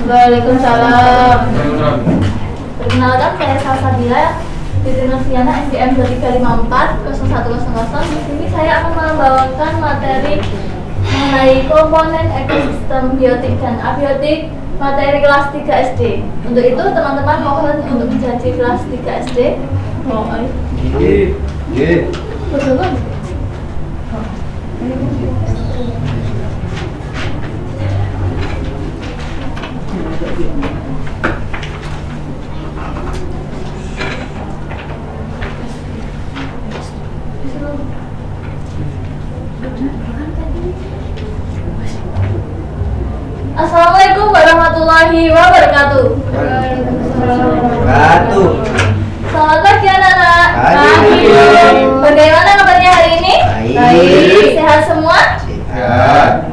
Waalaikumsalam. Perkenalkan, saya Salsabila Fitri Noviana, SDM 2354 0100. Di sini saya akan membawakan materi mengenai komponen ekosistem biotik dan abiotik materi kelas 3 SD. Untuk itu teman-teman mohon untuk menjadi kelas 3 SD. Betul. Assalamualaikum warahmatullahi wabarakatuh. Selamat pagi anak-anak. Pagi. Bagaimana kabarnya hari ini? Baik. Sehat semua? Sehat.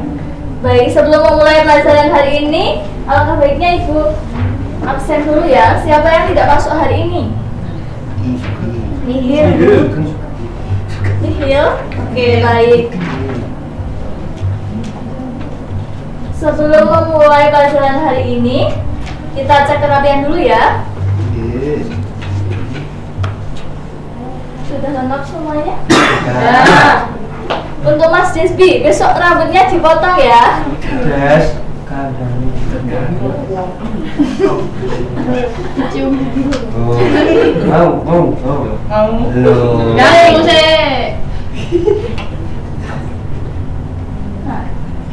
Baik, sebelum memulai pelajaran hari ini, alangkah baiknya Ibu absen dulu ya. Siapa yang tidak masuk hari ini? Nihil. Nihil? Oke, baik. Sebelum memulai pelajaran hari ini, kita cek kerapian dulu ya. Sudah lengkap semuanya? Ya. Untuk Mas Desbi, besok rambutnya dipotong ya. Des. Mau. Belum. Nah,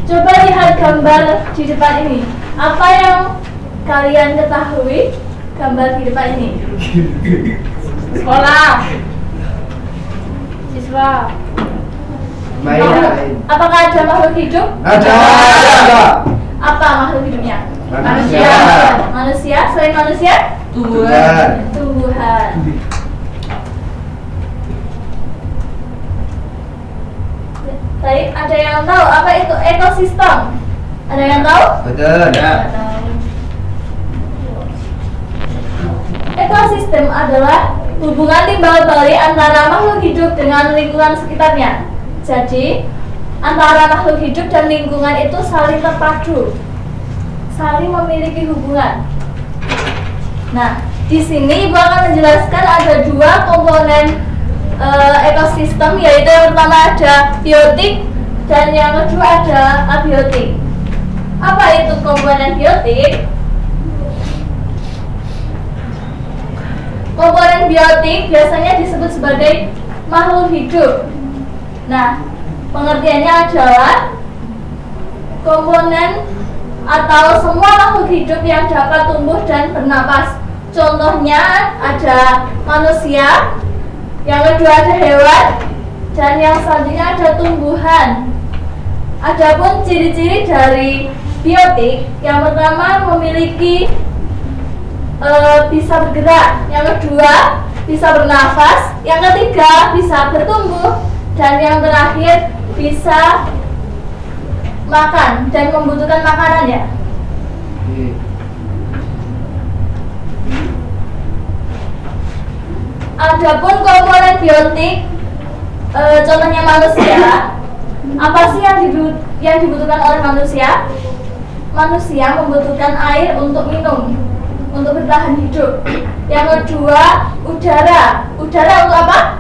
coba lihat gambar di depan ini. Apa yang kalian ketahui gambar di depan ini? Sekolah. Siswa. Main. Apakah ada makhluk hidup? Ada. Apa makhluk hidupnya? Manusia. Manusia. Selain manusia? Tuhan. Tumbuhan. Baik, ada yang tahu apa itu ekosistem? Ada yang tahu? Betul. Ekosistem adalah hubungan timbal balik antara makhluk hidup dengan lingkungan sekitarnya. Jadi, antara makhluk hidup dan lingkungan itu saling terpadu, saling memiliki hubungan. Nah, di sini Ibu akan menjelaskan ada dua komponen ekosistem, yaitu yang pertama ada biotik dan yang kedua ada abiotik. Apa itu komponen biotik? Komponen biotik biasanya disebut sebagai makhluk hidup. Nah, pengertiannya adalah komponen atau semua makhluk hidup yang dapat tumbuh dan bernapas. Contohnya ada manusia, yang kedua ada hewan, dan yang selanjutnya ada tumbuhan. Adapun ciri-ciri dari biotik, yang pertama memiliki bisa bergerak, yang kedua bisa bernafas, yang ketiga bisa bertumbuh, dan yang terakhir bisa makan dan membutuhkan makanan ya. Adapun komponen biotik, contohnya manusia, apa sih yang dibutuhkan oleh manusia? Manusia membutuhkan air untuk minum, untuk bertahan hidup. Yang kedua, udara. Udara untuk apa?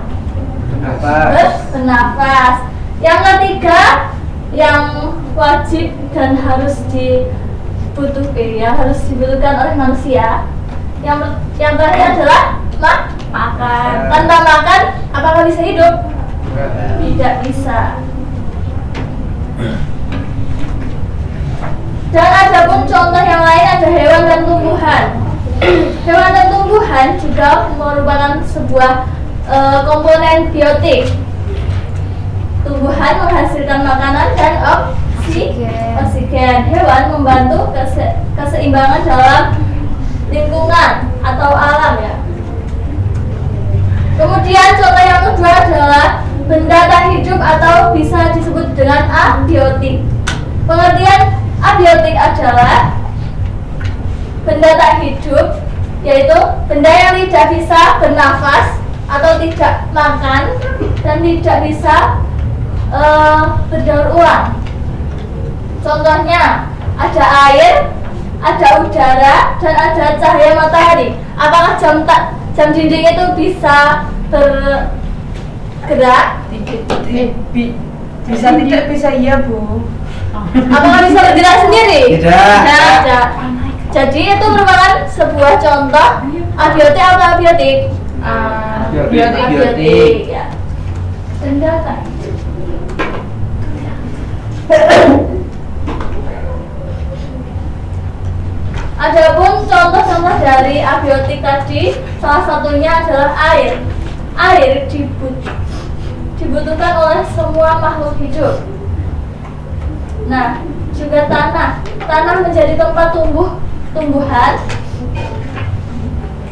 Bernafas. Yang ketiga, yang wajib dan harus dibutuhkan oleh manusia. Yang terakhir adalah makan. Tanpa makan, apakah bisa hidup? Tidak bisa. Dan ada pun contoh yang lain, ada hewan dan tumbuhan. Hewan dan tumbuhan juga merupakan sebuah komponen biotik. Tumbuhan menghasilkan makanan dan oksigen. Hewan membantu keseimbangan dalam lingkungan atau alam ya. Kemudian contoh yang kedua adalah benda tak hidup atau bisa disebut dengan abiotik. Pengertian abiotik adalah benda tak hidup, yaitu benda yang tidak bisa bernafas atau tidak makan dan tidak bisa berdaur ulang. Contohnya ada air, ada udara dan ada cahaya matahari. Apakah jam dinding itu bisa bergerak? Bisa tidak bisa iya Bu. Apakah bisa bergerak sendiri? Tidak. Tidak. Jadi itu merupakan sebuah contoh abiotik atau abiotik? Abiotik. Ya. Benda tak? Adapun contoh-contoh dari abiotik tadi, salah satunya adalah air. Air dibutuhkan oleh semua makhluk hidup. Nah, juga tanah. Tanah menjadi tempat tumbuhan.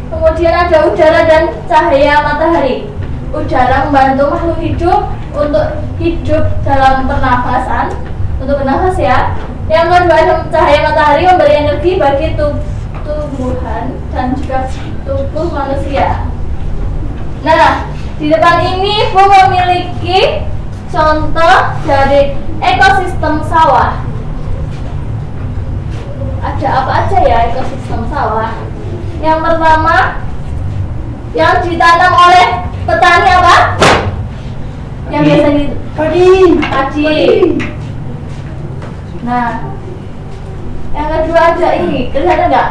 Kemudian ada udara dan cahaya matahari. Udara membantu makhluk hidup untuk hidup dalam pernafasan, untuk bernafas ya. Yang kedua, cahaya matahari memberi energi bagi tumbuhan dan juga tubuh manusia. Nah, di depan ini Bu memiliki contoh dari ekosistem sawah. Ada apa aja ya ekosistem sawah? Yang pertama, yang ditanam oleh petani apa? Yang biasa di padi. Nah, yang kedua ada ini, kelihatan nggak?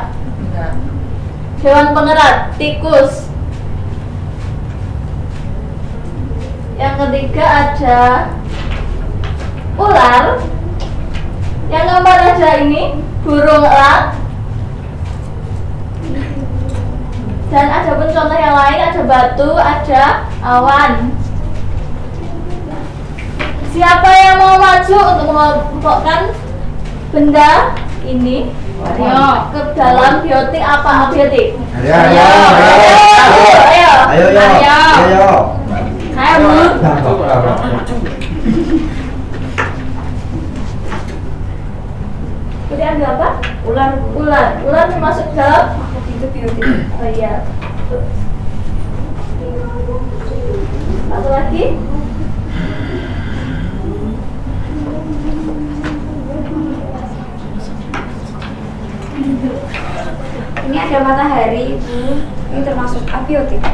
Enggak. Hewan pengerat, tikus. Yang ketiga ada ular. Yang keempat ada ini, burung elang. Dan ada pun contoh yang lain, ada batu, ada awan. Siapa yang mau maju untuk mengelompokkan benda ini ke dalam biotik apa abiotik? Ayo. Ayo Bu. Jadi ada apa? Ular masuk dalam itu biotik. Oh iya. Satu lagi. Ini ada matahari, Bu. Ini termasuk abiotik.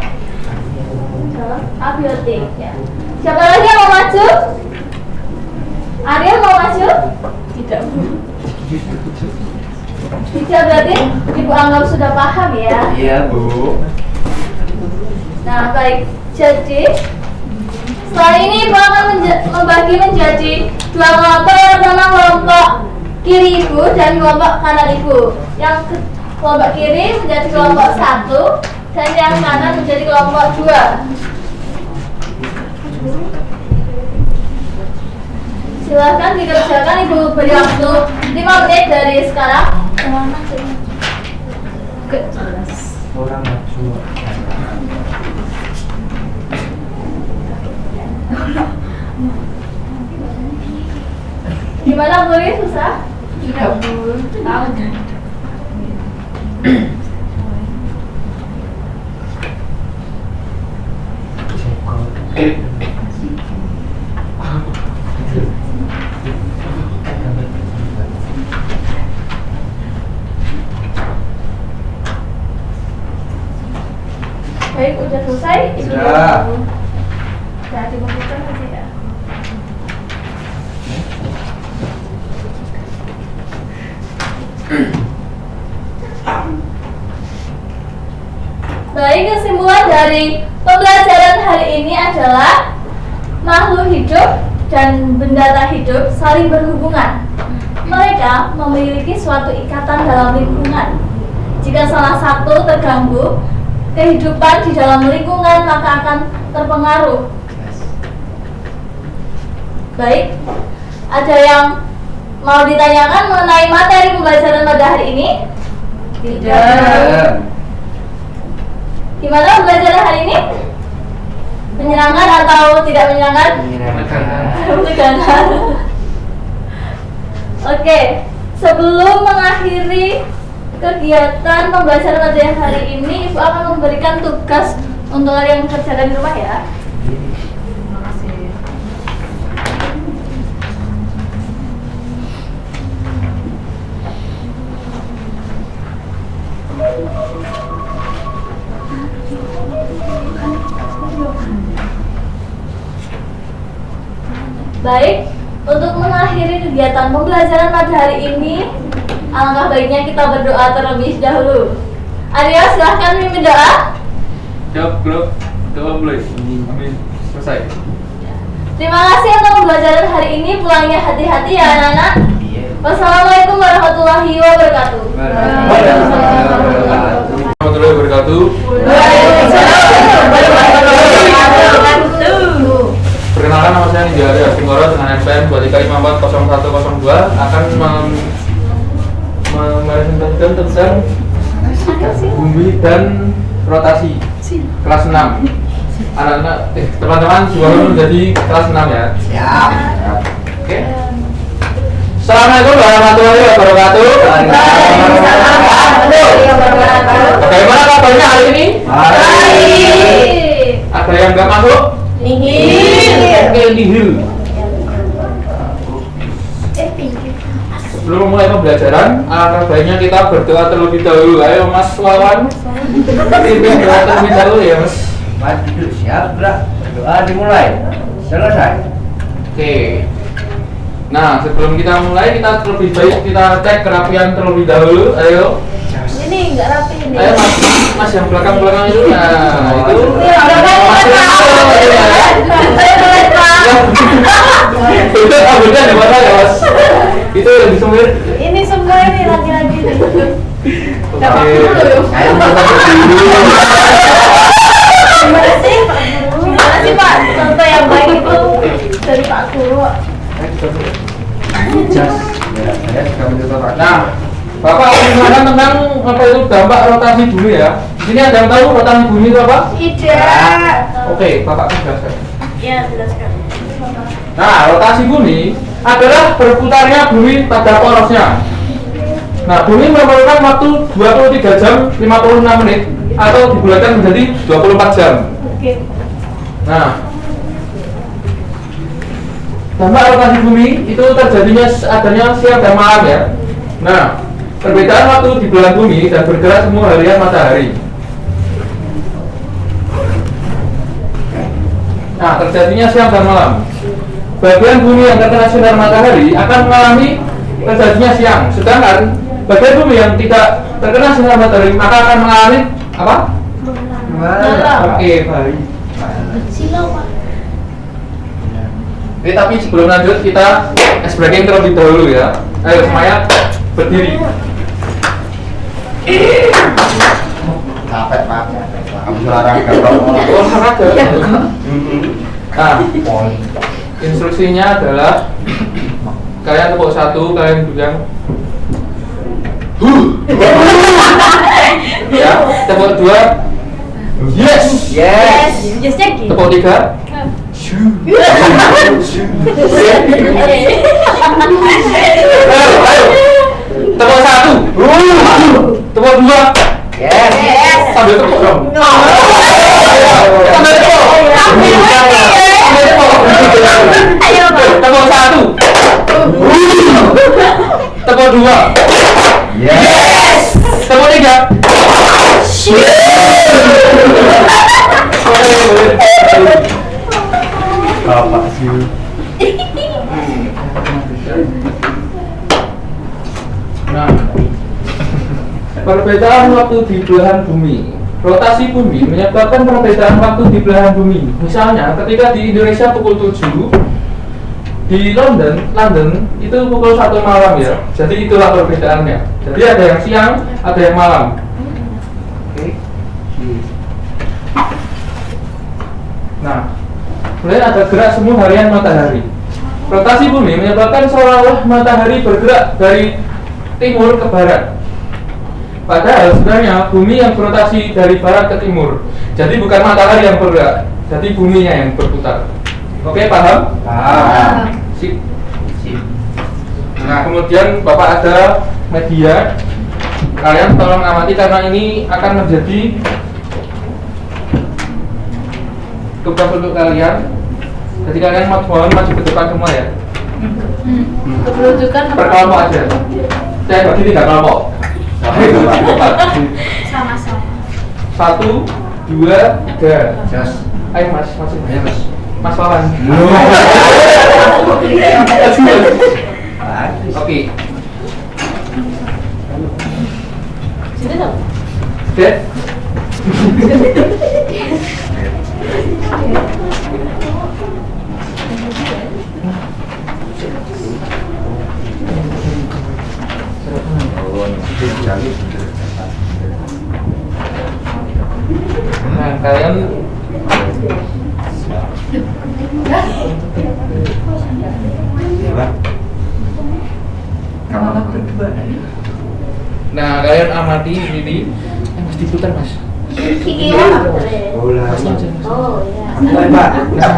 Abiotik ya. Siapa lagi yang mau maju? Ariel mau maju? Tidak Bu. Tidak, berarti Ibu anggap sudah paham ya? Iya Bu. Nah baik, jadi setelah ini Ibu akan membagi menjadi dua kelompok. Yang pertama kelompok kiri Ibu dan kelompok kanan Ibu. Yang kelompok kiri menjadi kelompok 1 dan yang kanan menjadi kelompok 2. Silahkan dikerjakan, Ibu beri waktu 5 menit dari sekarang. Orang maju. Gimana Bu? Susah? Tidak, Bu. Tahu. Baik, udah selesai? Ibu Sudah. Udah dibukukan aja ya. Baik, kesimpulan dari pembelajaran hari ini adalah makhluk hidup dan benda tak hidup saling berhubungan. Mereka memiliki suatu ikatan dalam lingkungan. Jika salah satu terganggu, kehidupan di dalam lingkungan maka akan terpengaruh. Baik, ada yang mau ditanyakan mengenai materi pembelajaran pada hari ini? Tidak. Gimana pembelajaran hari ini? Menyenangkan atau tidak menyenangkan? Menyenangkan. Oke, sebelum mengakhiri kegiatan pembelajaran pada hari ini, Ibu akan memberikan tugas untuk kalian kerjakan di rumah ya. Terima kasih. Baik, untuk mengakhiri kegiatan pembelajaran pada hari ini, alangkah baiknya kita berdoa terlebih dahulu. Arya, silahkan mimpin doa. Siap, bro. Doa mulai. Amin. Selesai. Terima kasih untuk pembelajaran hari ini. Pulangnya hati-hati ya anak-anak. Wassalamualaikum warahmatullahi wabarakatuh. Warahmatullahi wabarakatuh. Perkenalkan, nama saya Nidya Arya Singoro dengan NPM 23540102 akan mepresentasikan tentang bumi dan rotasi kelas 6. Anak-anak, teman-teman juga menjadi kelas 6 ya. Siap. Oke. Assalamualaikum warahmatullahi wabarakatuh. Bagaimana kabarnya hari ini? Baik. Ada yang nggak masuk? Oke, nihil. Sebelum memulai pembelajaran, alangkah baiknya kita berdoa terlebih dahulu. Ayo Mas Wawan, pimpin doa terlebih dahulu ya Mas. Maju, siap, gerak. Doa dimulai. Selesai. Oke. Nah, sebelum kita mulai, kita terlebih baik kita cek kerapian terlebih dahulu. Ayo. Ini enggak rapi ini. Ayo Mas yang belakang itu. Nah, itu. Itu rambutnya di mana ya Mas? Itu yang disembir. Ini semua ini lagi-lagi. Oke. Ayo kita berdiri. Gimana sih? Gimana sih Pak? Contoh yang baik itu dari Pak Guru. Jas. Ya, saya sudah mencoba Pak. Nah, Bapak akan menjelaskan tentang apa itu dampak rotasi bumi ya. Di sini ada yang tahu rotasi bumi itu apa? Tidak. Oke, Bapak akan jelaskan. Ya, jelaskan. Nah, rotasi bumi adalah berputarnya bumi pada porosnya. Nah, bumi memerlukan waktu 23 jam 56 menit atau dibulatkan menjadi 24 jam. Oke. Nah, dampak rotasi bumi itu terjadinya adanya siang dan malam ya. Nah, perbedaan waktu di belahan bumi dan bergerak semua harian matahari. Nah, terjadinya siang dan malam. Bagian bumi yang terkena sinar matahari akan mengalami terjadinya siang, sedangkan bagian bumi yang tidak terkena sinar matahari maka akan mengalami apa? Malam. Oke, baik. Silau Pak. Oke, tapi sebelum lanjut kita ice breaking terlebih dahulu ya. Ayo semuanya berdiri. Capek Pak. Kamu olahraga Pak. Olahraga. Nah, instruksinya adalah kalian tepuk satu, kalian bilang ya, tepuk dua, yes, Yes. Justnya gitu. tepuk tiga, ayo, tepuk satu, tepuk dua, Yes. sambil tepuk dong. Sambil tepuk. Sambil tepuk. Ayo Pak. Tepuk satu. Tepuk dua. Yes. Tepuk tiga. Bapak sih. Nah, perbedaan waktu di belahan bumi. Rotasi bumi menyebabkan perbedaan waktu di belahan bumi. Misalnya, ketika di Indonesia pukul 7, di London itu pukul 1 malam ya. Jadi itulah perbedaannya. Jadi ada yang siang, ada yang malam. Oke. Nah, kemudian ada gerak semu harian matahari. Rotasi bumi menyebabkan seolah-olah matahari bergerak dari timur ke barat. Padahal sebenarnya bumi yang berotasi dari barat ke timur. Jadi bukan matahari yang bergerak, jadi buminya yang berputar. Oke, paham? Paham. Sip. Sip. Nah, kemudian Bapak ada media. Kalian tolong amati karena ini akan menjadi tugas untuk kalian. Jadi kalian mohon maju ke depan semua ya. Keberuntukan Per kelompok aja. Saya bagi 3 kelompok. Sama-sama. 1, 2, 3. Jos. Ayo mas, masuk. Ayo mas. Mas Wawan. Oke. Sini dong. Dek. Nah, kalian kalian amati ini mas diputar mas. Kiki apa betul? Oh iya.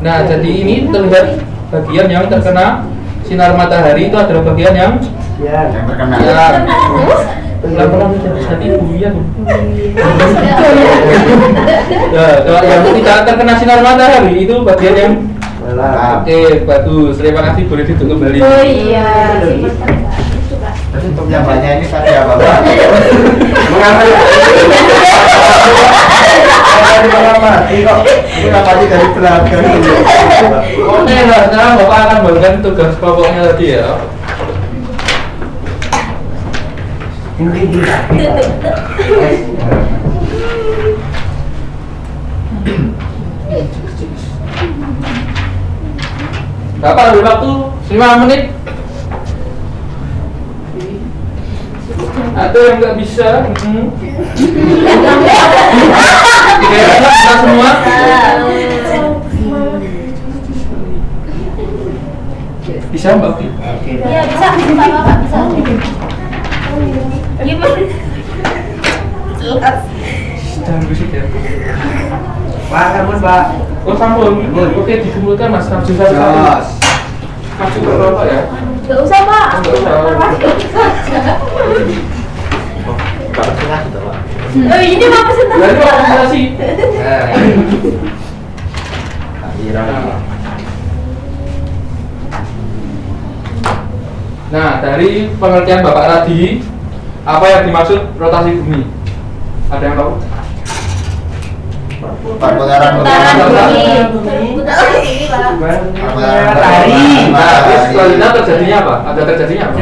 Nah, jadi ini terlihat bagian yang terkena sinar matahari itu adalah bagian yang terkena. pelan-pelan jadi buia. Ya, kalau yang tidak terkena sinar matahari itu bagian yang oke, bagus. Terima kasih, boleh dihitung kembali. Oh iya. Tapi untuk yang banyak ini tadi apa Pak? Mengambil. Mengamati kok. Mengamati dari belakang. Oke lah, sekarang Bapak akan bagikan tugas pokoknya tadi ya. Bapak ada waktu 5 menit. Atau yang nggak bisa? Kita semua. Bisa Mbak? Iya bisa, Bapak bisa. Gimana? Jangan berisik ya. Pak, kamu Pak. Oh sampun. Oke, dikumpulkan Mas. Maju satu. Jos. Maju berapa ya? Gak usah Pak. Nggak usah. Pak, tengah sudah Pak. Oh ini Pak presentasi. Dari presentasi. Nah, dari pengertian Bapak tadi, apa yang dimaksud rotasi bumi? Ada yang tahu? Perputaran Bumi. Putaran bumi Pak. Nah, terus selanjutnya terjadinya apa? Ada terjadinya apa?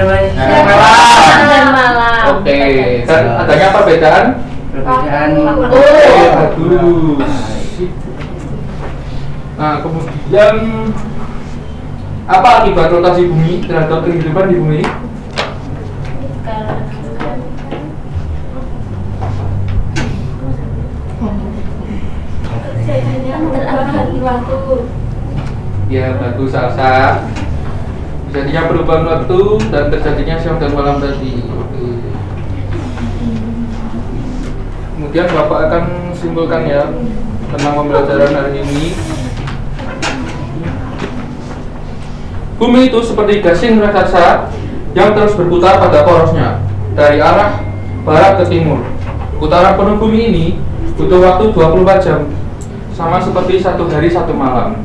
Dan malam. Oke, dan adanya perbedaan? Oke, bagus. Nah, kemudian apa akibat rotasi bumi terhadap kehidupan di bumi? Ya, bagus Salsa. Jadinya perubahan waktu dan terjadinya siang dan malam tadi. Oke. Kemudian Bapak akan simpulkan ya tentang pembelajaran hari ini. Bumi itu seperti gasing raksasa yang terus berputar pada porosnya dari arah barat ke timur. Putaran penuh bumi ini butuh waktu 24 jam, sama seperti 1 hari 1 malam.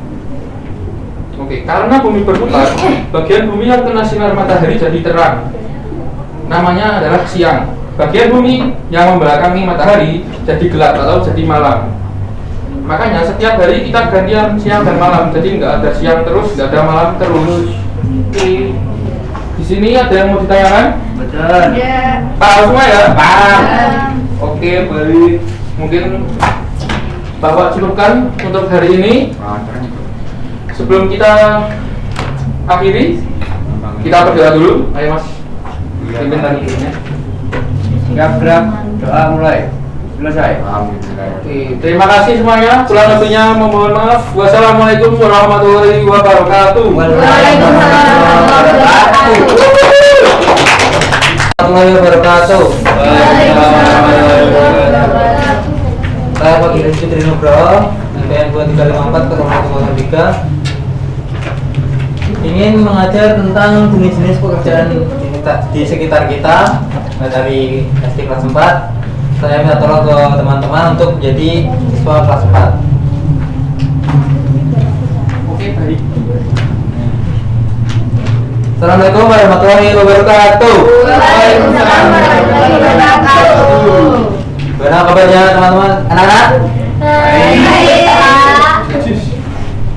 Oke, karena bumi berputar, bagian bumi yang kena sinar matahari jadi terang. Namanya adalah siang. Bagian bumi yang membelakangi matahari jadi gelap atau jadi malam. Makanya setiap hari kita gantian siang dan malam, jadi nggak ada siang terus, nggak ada malam terus. Oke. Di sini ada yang mau ditanyakan? Betul. Tahu semua ya? Paham. Oke, baik. Mungkin Bapak cukupkan untuk hari ini. Sebelum kita akhiri, kita berdoa dulu. Ayo Mas, pimpin tadi ini. Gerak, doa mulai. Selesai. Oke, terima kasih semuanya. Kurang lebihnya mohon maaf. Wassalamualaikum warahmatullahi wabarakatuh. Waalaikumsalam Warahmatullahi wabarakatuh. Saya Pak Giring Fitri Nugroho, NPM 2354 ingin mengajar tentang jenis-jenis pekerjaan di sekitar kita dari SD kelas 4. Saya minta tolong ke teman-teman untuk menjadi siswa kelas 4. Oke, baik. Assalamualaikum warahmatullahi wabarakatuh. Waalaikumsalam. semuanya teman-teman, anak-anak. Hai.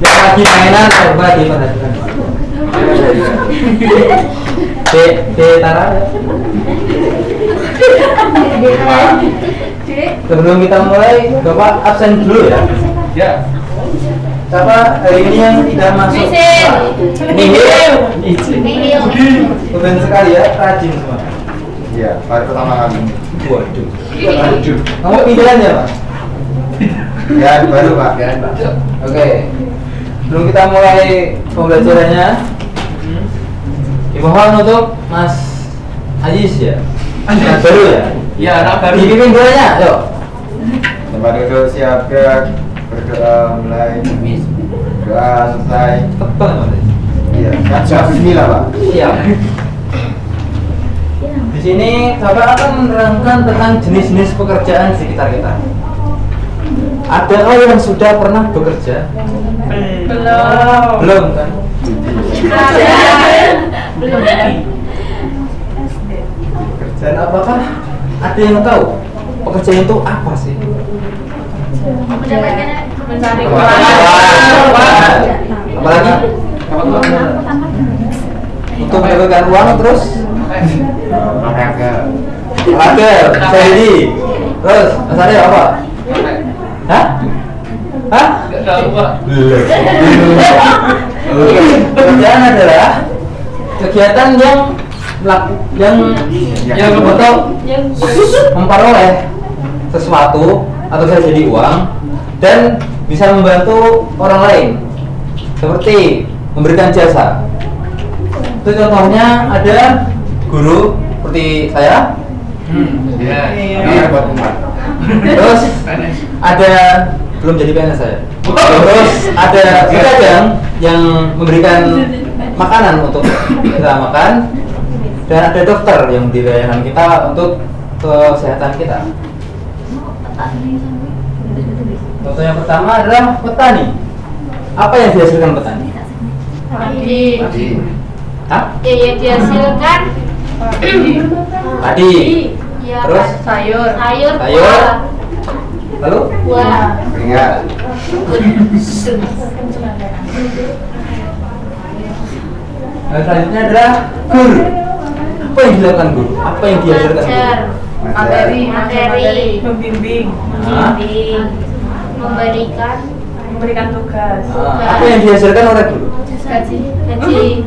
Yang lagi mainan coba diperhatikan. Tara. Sebelum kita mulai, Bapak absen dulu ya. Ya. Siapa hari ini yang tidak masuk? Nihil. Nihil. Keren sekali ya, rajin semua. Iya, baru pertama kali. Waduh. Waduh. Kamu pindahan ya, Pak? Ya, baru Pak. Oke. Sebelum kita mulai pembelajarannya, dimohon untuk Mas Ajis ya. Anak baru ya? Ya, anak baru. Dipimpin doanya, yuk. Tempat duduk siap gerak, berdoa mulai. Doa selesai. Tebal Mas. Iya, kan bismillah Pak. Iya. Di sini Bapak akan menerangkan tentang jenis-jenis pekerjaan di sekitar kita. Adakah yang sudah pernah bekerja? Belum kan? Belum. Dan apakah ada yang tahu pekerjaan itu apa sih? Mencari Apalagi? Untuk mendapatkan uang terus? Olahraga. Jadi terus asalnya apa? Hah? Hah? Enggak tahu, Pak. Pekerjaan adalah kegiatan yang untuk memperoleh sesuatu atau bisa jadi uang dan bisa membantu orang lain, seperti memberikan jasa. Itu contohnya ada guru seperti saya. Ya. Iya, buat umat. Terus ada belum jadi PNS saya. Terus ada pedagang yang memberikan makanan untuk kita makan, dan ada dokter yang dilayani kita untuk kesehatan kita. Contoh yang pertama adalah petani. Apa yang dihasilkan petani? Tadi. Hah? yang dihasilkan Padi. ya, Terus Sayur. sayur, sayur. Lalu buah. Keringat. selanjutnya adalah guru. Apa yang dilakukan guru? Apa yang dihasilkan guru? Belajar, Materi. Membimbing. Hah? membimbing, memberikan Memberikan tugas. Apa yang dihasilkan oleh guru? gaji,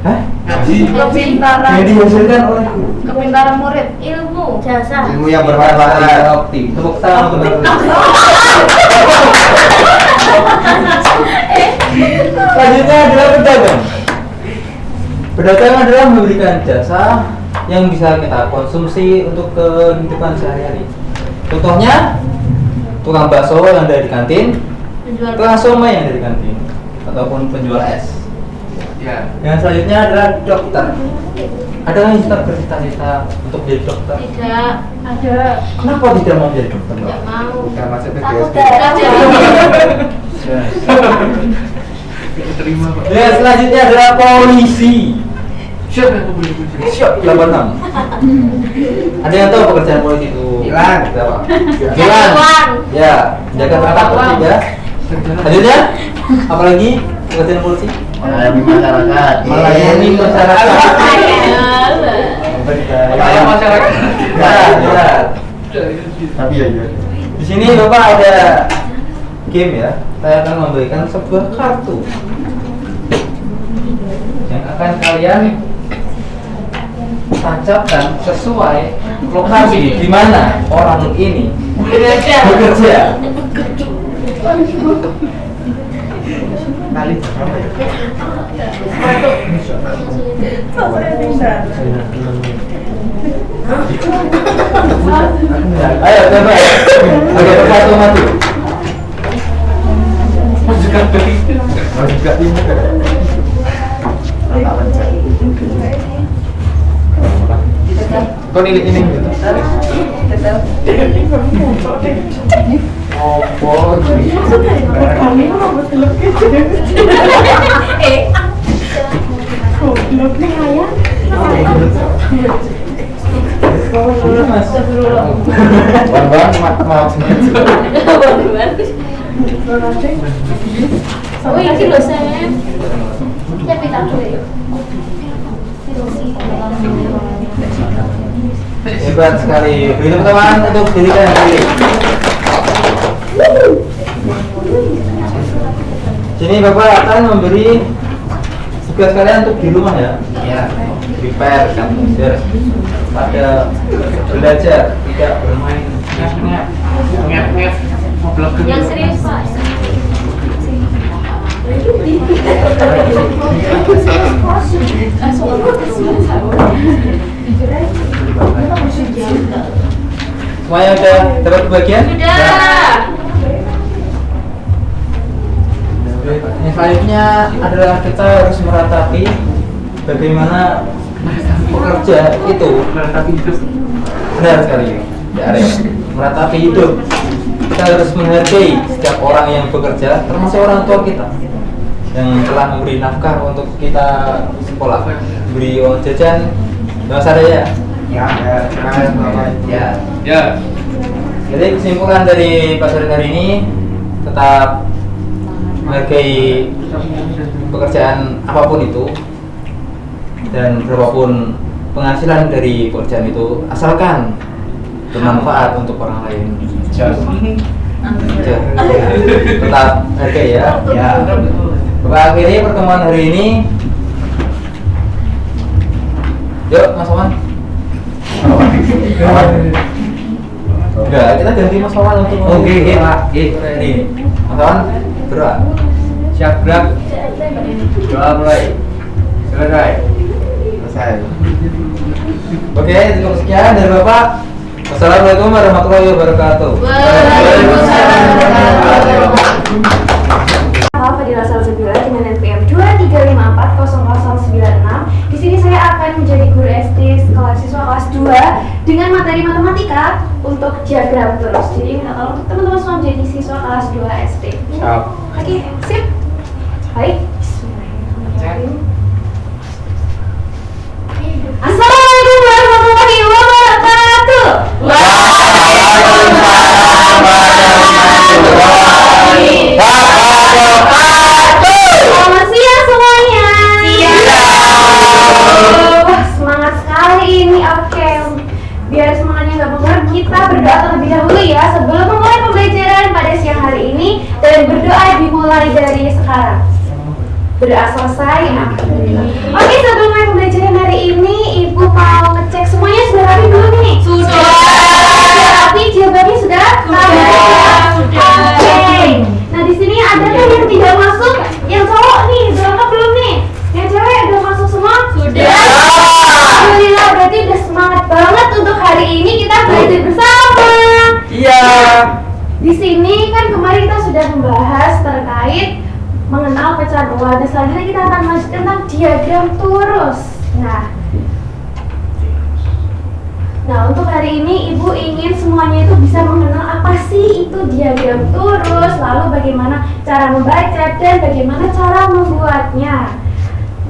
Hah? Kepintaran. Yang dihasilkan oleh guru. Kepintaran murid. ilmu, jasa. Ilmu yang bermanfaat. Tepuk tangan untuk guru. Selanjutnya adalah pedagang. Pedagang adalah memberikan jasa yang bisa kita konsumsi untuk kehidupan sehari-hari. Contohnya, tukang bakso yang ada di kantin, Penjual tukang somai yang ada di kantin, ataupun penjual es. Ya. Yang selanjutnya adalah dokter. Ada yang tetap bercita-cita untuk menjadi dokter? tidak Ada. Kenapa tidak mau menjadi dokter? tidak mau. Kita masuk ke Takut GSP. darah. Terima, Pak. Ya, selanjutnya adalah polisi. Siapa yang mau beli kunci? Siap 86. Ada yang tahu pekerjaan polisi itu? Hilang. Apa? Jaga uang. Ya, jaga tempat tertib ya. Selanjutnya, apalagi pekerjaan polisi? Melayani masyarakat. Melayani masyarakat. Saya masyarakat. Ya. Tapi ya, ya. Di sini Bapak ada game ya. Saya akan memberikan sebuah kartu yang akan kalian tancapkan sesuai lokasi di mana orang ini bekerja. Kali berapa ya? Ayo coba. Oke, satu mati. Oh, juga ini kan. Kau nilik ini gitu. Oh, Mas. Wan maaf. Oh ini loh saya. Ya kita dulu yuk. Hebat sekali. Beri tepuk tangan untuk diri kalian sendiri. Sini Bapak akan memberi tugas kalian untuk di rumah ya. Ya. Prepare kan biar pada belajar tidak bermain ngep-ngep. Yang serius Pak. Semuanya udah dapat bagian? Sudah. Yang selanjutnya adalah kita harus meratapi bagaimana pekerja itu benar sekali ya, meratapi hidup. Kita harus menghargai setiap orang yang bekerja, termasuk orang tua kita yang telah memberi nafkah untuk kita sekolah, beri uang jajan, nggak usah ya. Ya. Jadi kesimpulan dari pelajaran hari ini tetap menghargai pekerjaan apapun itu dan berapapun penghasilan dari pekerjaan itu, asalkan bermanfaat untuk orang lain. Tetap hargai ya. Bapak akhiri pertemuan hari ini. Yuk Mas Oman. Enggak, kita ganti Mas Oman untuk Oke, Pak. Ini Mas Oman gerak. Siap gerak. Doa mulai. Selesai. Oke, cukup sekian dari Bapak. Wassalamualaikum warahmatullahi wabarakatuh. Fadilah Salsabila dengan NPM 235400096. Di sini saya akan menjadi guru SD kelas siswa kelas 2 dengan materi matematika untuk diagram terus. Jadi minta tolong untuk teman-teman semua menjadi siswa kelas 2 SD. Oke, sip. Baik. Bismillahirrahmanirrahim. Assalamualaikum warahmatullahi wabarakatuh. Selamat siang semuanya. Wah, semangat sekali ini. Oke, biar semangatnya nggak bengkak, kita berdoa terlebih dahulu ya sebelum memulai pembelajaran pada siang hari ini, dan berdoa dimulai dari sekarang. Berdoa selesai. Alhamdulillah. Oke, sebelum mulai pembelajaran hari ini, Ibu mau ngecek semuanya sudah rapi belum nih? Sudah rapi, jawabannya sudah? Oke. Nah, di sini ada kan yang tidak masuk? Yang cowok nih, udah lengkap belum nih? Yang cewek udah masuk semua? Sudah. Alhamdulillah, berarti udah semangat banget untuk hari ini kita belajar bersama. Iya. Di sini kan kemarin kita sudah membahas terkait mengenal pecahan uang, dan selanjutnya kita akan masuk tentang diagram turus. Nah, untuk hari ini Ibu ingin semuanya itu bisa mengenal apa sih itu diagram turus, lalu bagaimana cara membaca dan bagaimana cara membuatnya.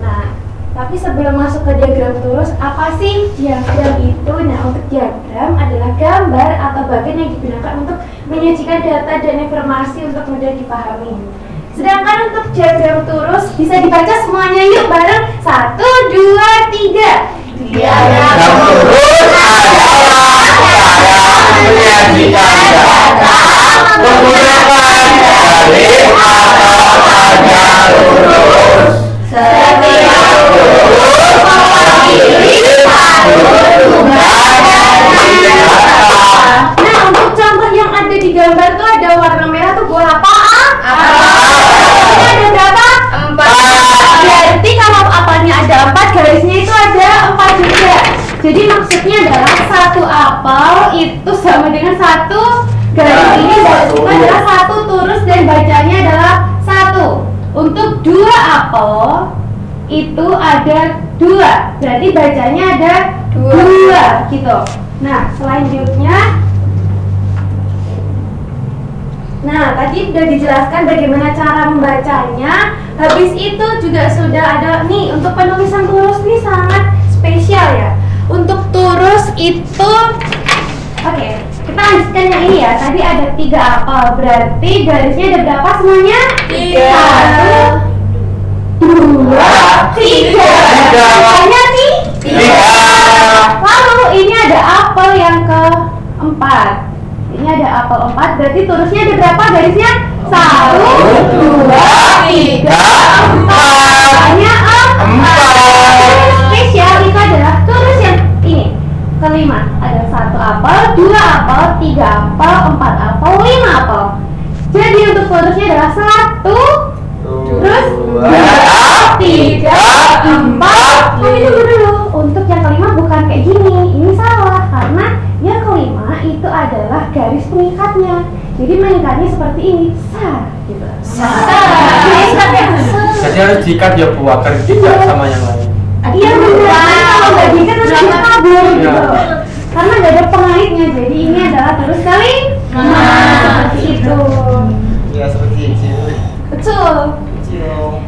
Nah, tapi sebelum masuk ke diagram turus, apa sih diagram itu? Nah, untuk diagram adalah gambar atau bagian yang digunakan untuk menyajikan data dan informasi untuk mudah dipahami. Sedangkan untuk diagram turus bisa dibaca semuanya, yuk bareng. 1, 2, 3. Diagram turus adalah cara menyajikan data menggunakan garis atau tanda lurus. Setiap lurus mewakili satu tugas dari data. Nah, untuk contoh yang ada di gambar tuh ada warna merah tuh buah apaan? Ada berapa? 4. Berarti kalau apelnya ada 4, garisnya itu ada 4 juga. Jadi maksudnya adalah satu apel itu sama dengan satu garis ini, garis itu adalah satu turus dan bacanya adalah 1. Untuk 2 apel itu ada 2, berarti bacanya ada 2 gitu. Nah, selanjutnya, nah, tadi sudah dijelaskan bagaimana cara membacanya. Habis itu juga sudah ada nih untuk penulisan turus nih sangat spesial ya. Untuk turus itu, oke, kita lanjutkan yang ini ya. Tadi ada 3 apel, berarti garisnya ada berapa semuanya? 3. 1, 2, 3. Hanya 3. Lalu ini ada apel yang keempat. Ini ada apel 4, berarti turusnya ada berapa garisnya? 1, 2, 3, 4. Hanya 4. Spesial itu adalah turus yang ini. Kelima, ada 1 apel, 2 apel, 3 apel, 4 apel, 5 apel. Jadi untuk turusnya adalah 1, terus 2, 3, 4. Tapi tunggu dulu, untuk yang kelima bukan kayak gini. Ini salah, karena yang kelima itu adalah garis pengikatnya. Jadi mengikatnya seperti ini, gitu. Jadi harus diikat ya Bu, agar tidak sama yang lain. Iya benar, kalau nggak diikat nanti Iya. kabur gitu. Iya. Karena nggak ada pengaitnya, jadi ini adalah terus kali. Seperti itu. Ya seperti itu. Betul.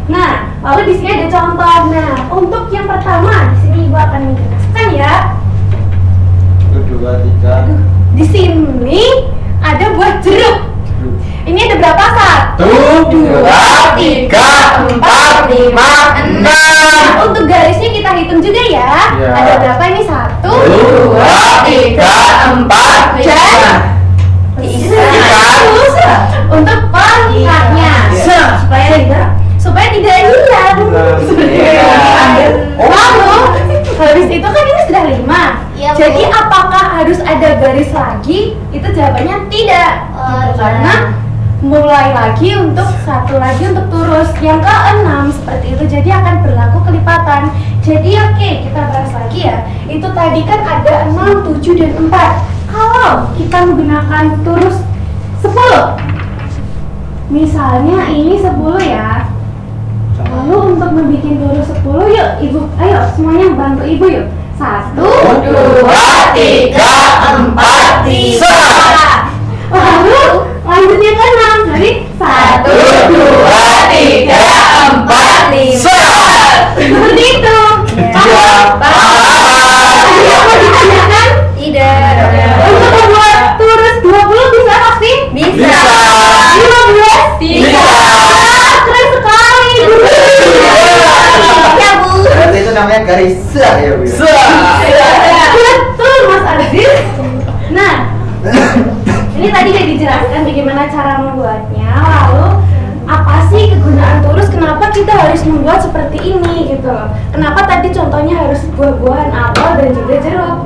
Nah, lalu di sini ada contoh. Nah, untuk yang pertama di sini Ibu akan menjelaskan ya. 1, 2, 3. Di sini ada buah jeruk. Ini ada berapa? 1, 2, 3, 4, 5, 6. Untuk garisnya kita hitung juga ya. Iya. Ada berapa ini? 1, 2, 3, 4, 5. Untuk pengikatnya supaya tidak hilang. Lalu habis itu kan ini sudah 5. Iya, Bu. Jadi apakah harus ada garis lagi? Itu jawabannya tidak. Oh, Gitu. iya. Karena mulai lagi untuk satu lagi untuk turus yang ke-6 seperti itu, jadi akan berlaku kelipatan. Jadi oke, kita bahas lagi ya. Itu tadi kan ada 6, 7, dan 4. Kalau kita menggunakan turus 10, misalnya ini 10 ya. Lalu untuk membuat turus 10, yuk Ibu, ayo semuanya bantu Ibu yuk. 1, 2, 3, 4, 5. lalu lanjutnya ke 6, jadi 1, 2, 3, 4, 5. seperti itu. Iya. Tadi apa ditanyakan? Tidak. Untuk membuat turus 20 bisa pasti? Bisa. 15? Bisa. Keren sekali. Ya, Bu. Berarti itu namanya garis ya Bu. Betul Mas Aziz. Nah, ini tadi udah dijelaskan bagaimana cara membuatnya. Lalu apa sih kegunaan turus? Kenapa kita harus membuat seperti ini gitu loh? Kenapa tadi contohnya harus buah-buahan apel dan juga jeruk?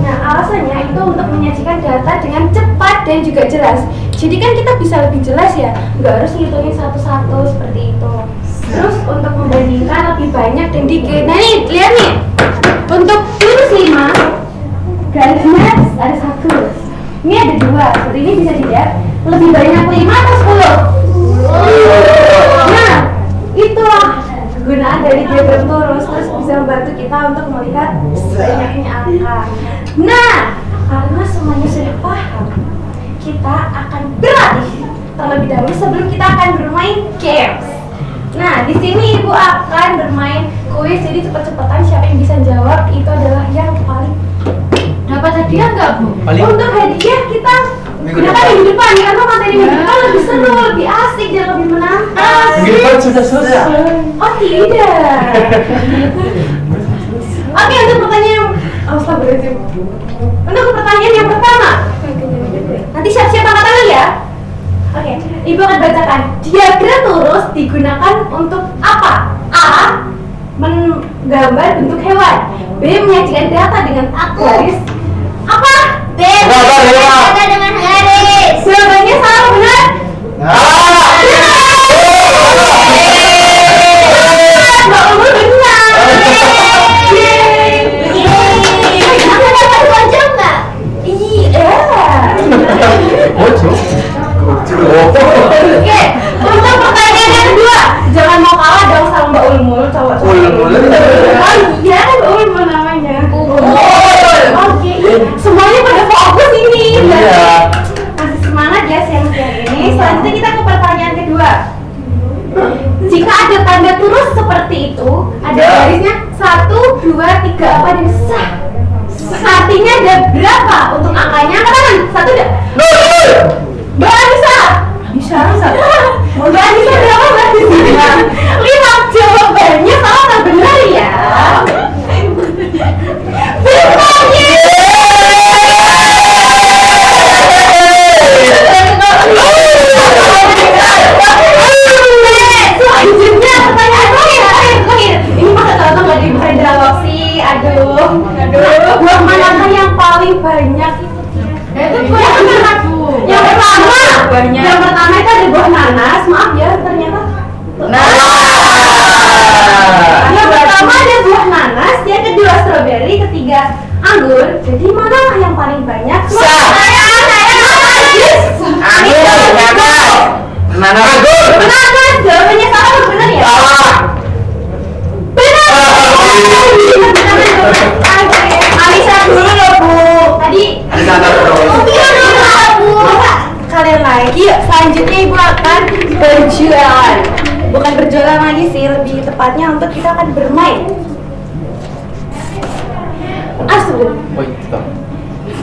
Nah, alasannya itu untuk menyajikan data dengan cepat dan juga jelas. Jadi kan kita bisa lebih jelas ya, nggak harus ngitungin satu-satu seperti itu. Terus untuk membandingkan lebih banyak dan dikit. Nah nih, lihat nih. Untuk turus 5, garisnya ada 1. Ini ada 2, seperti ini bisa dilihat. Lebih banyak 5 atau 10? Nah, itulah kegunaan dari diagram turus. Terus bisa membantu kita untuk melihat banyaknya angka. Nah, karena semuanya sudah paham, kita akan berlatih terlebih dahulu sebelum kita akan bermain games. Nah, di sini Ibu akan bermain kuis, jadi cepet-cepetan siapa yang bisa jawab itu adalah yang paling dapat hadiah nggak Bu? Paling- Untuk hadiah kita gunakan minggu depan ya, karena materi minggu depan lebih seru, lebih asik dan lebih menantang. Minggu depan sudah selesai. Oh tidak. Oke, untuk pertanyaan astagfirullahaladzim. Untuk pertanyaan yang pertama, nanti siap-siap angkat tangan ya. Oke, Ibu akan bacakan. Diagram turus digunakan untuk apa? A. Menggambar bentuk hewan. B. Menyajikan data dengan garis. Apa? D. Gambar hewan. Data dengan garis. Jawabannya salah, benar? Mbak Umul benar. Aku dapat 2 jam nggak? Iya. Bocor. Oke, untuk pertanyaan yang kedua, jangan mau kalah dong sama Mbak Ulmul, cowok-cowok. Ulmul. Oh iya, Mbak Ulmul namanya. Oke, berapa untuk angkanya? Katakan satu deh. Mbak Anissa. Mbak Anissa berapa Mbak Anissa? 5 jawabannya salah atau benar ya? Selanjutnya pertanyaan terakhir. Ini masa contoh nggak dibukain dialog sih. Aduh. Buah manakah yang paling banyak itu? Itu buah nanas. Yang pertama itu ada buah nanas. Maaf ya, ternyata. Yang pertama ada buah nanas, yang kedua strawberry, ketiga anggur. Jadi mana yang paling banyak? Saya. Nanas. Nanas. Jawabannya salah atau benar ya? Benar. Alisa dulu loh Bu. Tadi. Kalian lagi. Selanjutnya Ibu akan berjualan. Bukan berjualan lagi sih, lebih tepatnya untuk kita akan bermain. Asun.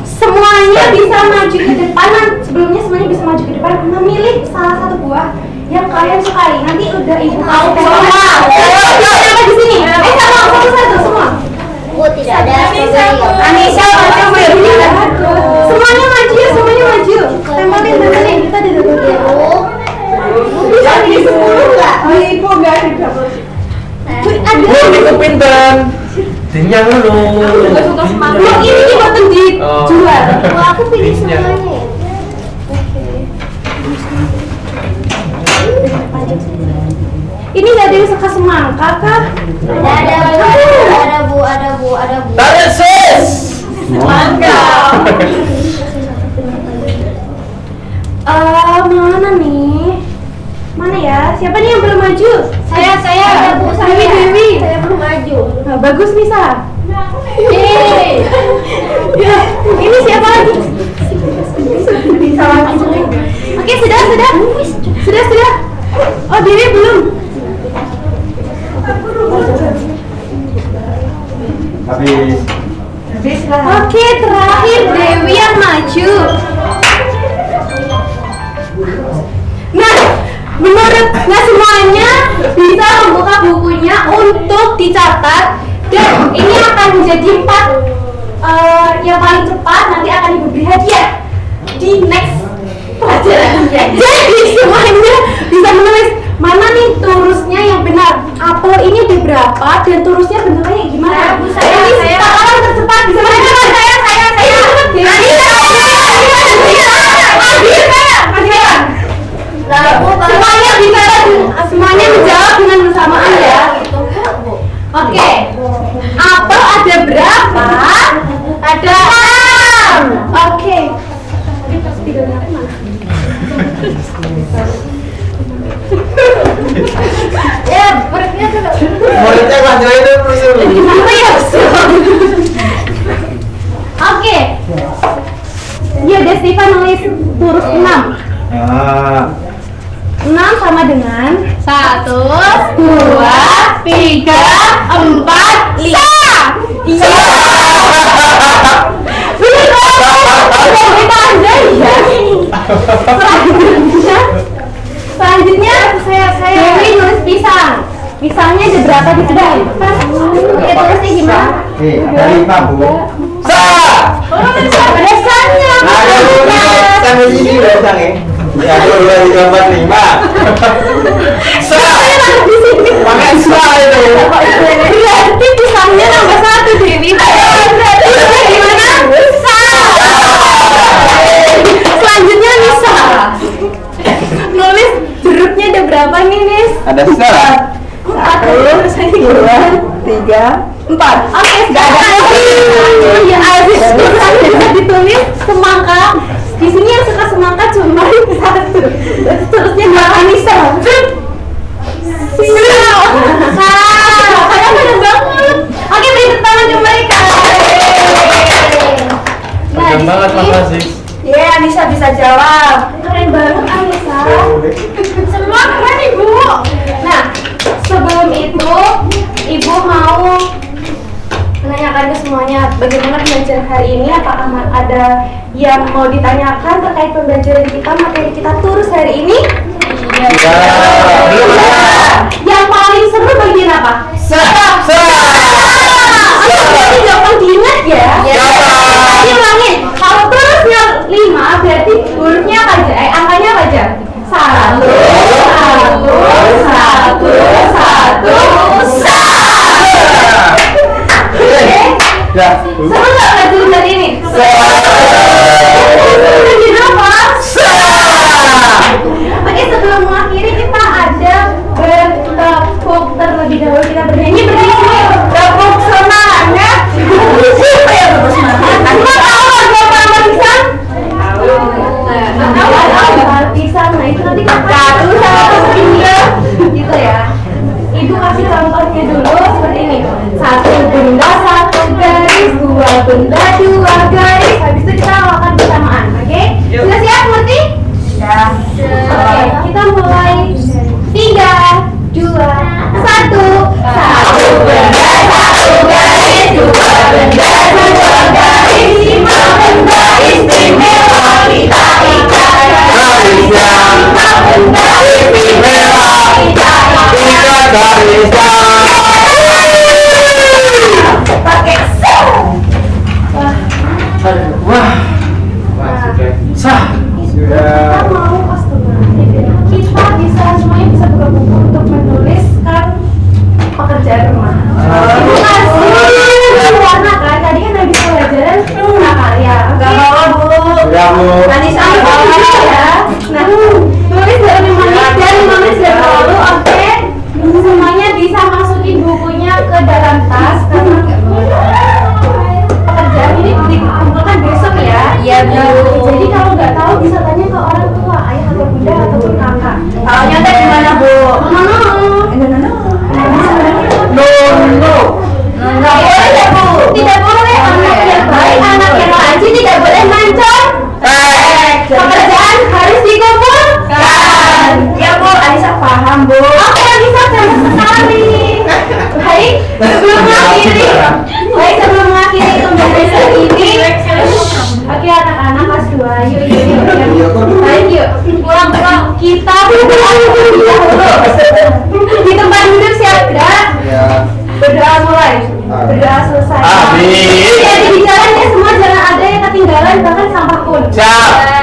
Semuanya bisa maju ke depan. Sebelumnya semuanya bisa maju ke depan, memilih salah satu buah yang kalian sukai. Nanti udah Ibu kasih semua. Siapa di sini? Sama satu-satu semua. Tidak ada Anissa maju. Semuanya maju. Tempelin. Kita di dulu ya. Bisa di 10 enggak? Oh, Ibu enggak ada. Itu pinten. Dinyang dulu. Ini button dijual. Aku pilih semuanya ya. Ini nggak ada yang suka semangka kah? Ada bu. Tarik sis. Semangka. Mana nih? Mana ya? Siapa nih yang belum maju? Saya. Ada bu, saya. Dewi. Saya belum maju. Nah, bagus nih Sa. Ya, ini siapa lagi? Oke, sudah. Oh, Dewi belum. Habis lah. Oke, terakhir Dewi yang maju. Nah semuanya bisa membuka bukunya untuk dicatat, dan ini akan menjadi 4 yang paling cepat nanti akan Ibu beri hadiah di next pelajaran. Jadi semuanya bisa menulis mana nih turusnya yang benar. Apel ini di berapa dan turusnya bentuknya gimana? Saya orang tercepat bisa menulis. Saya. Semuanya menjawab dengan bersamaan ya. Oke. Apel ada berapa? Ada 6. Oke. Ya, perutnya sudah. muridnya kelas itu Gimana ya? Oke. Ya, Destifa nulis turus 6. 6 sama dengan 1, 2, 3, 4, 5. Iya. Kita aja ya. Selanjutnya saya Dewi nulis pisang. Pisangnya ada berapa di sebelah? Oke, tulisnya gimana? ada 5 bu. Ada sannya. Sampai sini udah sang ya. 2, 3, 4, 5. Pakai sa itu. Berarti pisangnya nambah 1 Dewi. Berarti gimana? Selanjutnya Nisa. Nulis jeruknya ada berapa nih, Nis? Ada sa. 1, 2, 3, 4. Oke, sekarang ya habis bisa ditulis semangka. Di sini yang suka semangka cuma 1. Terusnya belakang Nisa. Kalian banyak banget. Oke, beri tepuk tangan ke mereka. Nah, di banget, sini makasih. Ya, Anissa bisa jawab. keren banget Anissa. Semua keren Ibu. Nah, sebelum itu Ibu mau menanyakan ke semuanya bagaimana pembelajaran hari ini. Apakah ada yang mau ditanyakan terkait pembelajaran kita, materi kita terus hari ini? Ya. Yang paling seru bagian apa? Ini gampang diingat ya. Ini ulangin. Kalau terusnya 5 berarti hurufnya apa aja? Angkanya apa aja? 1, 1, 1, 1. Ya. Seru nggak belajar hari ini? Belajar apa? Oke, sebelum mengakhiri kita ada bertepuk terlebih dahulu. Kita bernyanyi semua yuk. Tepuk semangat. Siapa yang tepuk semangat? Semua tahu lagu apa Artisan? Tahu Artisan. Nah itu nanti kita gitu ya. Ibu kasih contohnya dulu seperti ini. 1 benda 1 garis, 2 benda 2 garis. Habis itu kita lakukan bersamaan, oke? Sudah siap ngerti? Ya. Oke, kita mulai 3, 2, 1. 1 benda 1 garis, 2 benda 2 garis, 5 benda istimewa kita ikat. Garis yang 5 benda istimewa ikat garisnya. pakai Wah. Sah. kita mau kita bisa semuanya bisa buka buku untuk menuliskan pekerjaan rumah. Terima kasih. Warna kan tadi kan lagi pelajaran prakarya. Gak mau, Bu. Ya, Bu. Anissa Nah, mau ya. Nah, tulis dalam 5 menit dan 5 menit sudah berlalu. Oke, semuanya bisa masukin bukunya ke dalam tas karena pekerjaan ini dikumpulkan besok ya. Iya, Bu. Jadi kalau nggak tahu bisa tanya ke orang tua, ayah atau bunda ataupun kakak. Kalau nyontek gimana, Bu? Nggak boleh ya, Bu. Tidak boleh. Anak yang baik, anak yang rajin tidak boleh mancung. Pekerjaan harus dikumpulkan. Ya, Bu. Anissa paham, Bu. Oke, bisa sama sekali. Baik, sebelum mengakhiri pembelajaran ini. Oke, anak-anak kelas 2, yuk. Baik, yuk. Pulang. Kita berdoa dulu. Di tempat duduk siap gerak. Ya. Berdoa mulai. Berdoa selesai. Amin. Jadi di jalan ya semua jangan ada yang ketinggalan bahkan sampah pun. Siap.